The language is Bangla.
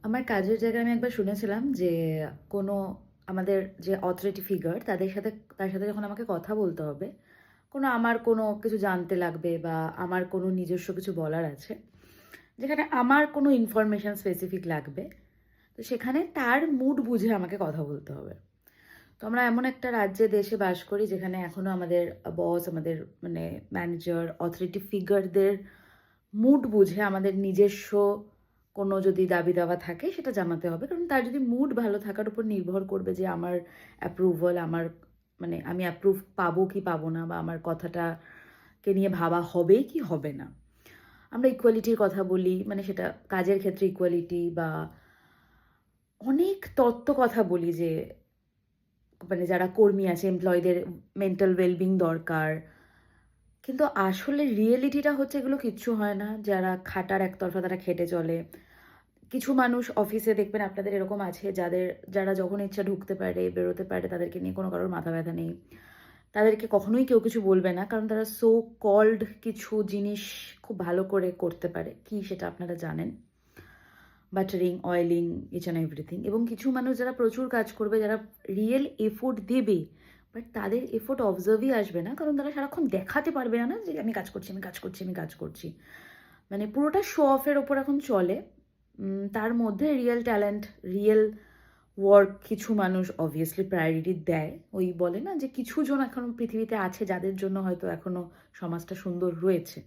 আমার কাজের জায়গায় আমি একবার শুনেছিলাম যে কোনো আমাদের যে অথরিটি ফিগার তার সাথে যখন আমাকে কথা বলতে হবে, আমার কোনো কিছু জানতে লাগবে বা আমার কোনো নিজস্ব কিছু বলার আছে, যেখানে আমার কোনো ইনফরমেশন স্পেসিফিক লাগবে, তো সেখানে তার মুড বুঝে আমাকে কথা বলতে হবে। তো আমরা এমন একটা রাজ্যে দেশে বাস করি যেখানে এখনো আমাদের বস, আমাদের মানে ম্যানেজার, অথরিটি ফিগারদের মুড বুঝে আমাদের নিজস্ব কোনো যদি দাবি দাওয়া থাকে সেটা জানাতে হবে, কারণ তার যদি মুড ভালো থাকার উপর নির্ভর করবে যে আমার অ্যাপ্রুভাল, আমার মানে আমি অ্যাপ্রুভ পাবো কি পাবো না, বা আমার কথাটাকে নিয়ে ভাবা হবে কি হবে না। আমরা ইকুয়ালিটির কথা বলি, মানে সেটা কাজের ক্ষেত্রে ইকুয়ালিটি, বা অনেক তত্ত্ব কথা বলি যে মানে যারা কর্মী আছে, এমপ্লয়ীদের মেন্টাল ওয়েলবিং দরকার। কিন্তু আসলে রিয়েলিটিটা হচ্ছে এগুলো কিচ্ছু হয় না। যারা খাটার একতরফা তারা খেটে চলে। কিছু মানুষ অফিসে দেখবেন আপনাদের এরকম আছে যারা যখন ইচ্ছা ঢুকতে পারে, বেরোতে পারে, তাদেরকে নিয়ে কোনো কারোর মাথা ব্যথা নেই। তাদেরকে কখনোই কেউ কিছু বলবে না, কারণ তারা সো কল্ড কিছু জিনিস খুব ভালো করে করতে পারে। কি সেটা আপনারা জানেন। Buttering, oiling, each and everything. এবং কিছু মানুষ যারা প্রচুর কাজ করবে, যারা রিয়েল এফোর্ট দেবে, বাট তাদের এফোর্ট অবজার্ভই আসবে না, কারণ তারা সারাক্ষণ দেখাতে পারবে না যে আমি কাজ করছি, আমি কাজ করছি, আমি কাজ করছি। মানে পুরোটা শো অফের ওপর এখন চলে। তার মধ্যে রিয়েল ট্যালেন্ট, রিয়েল ওয়ার্ক কিছু মানুষ অবভিয়াসলি প্রায়োরিটি দেয়। ওই বলে না যে কিছু জন এখন পৃথিবীতে আছে যাদের জন্য হয়তো এখনো সমাজটা সুন্দর রয়েছে।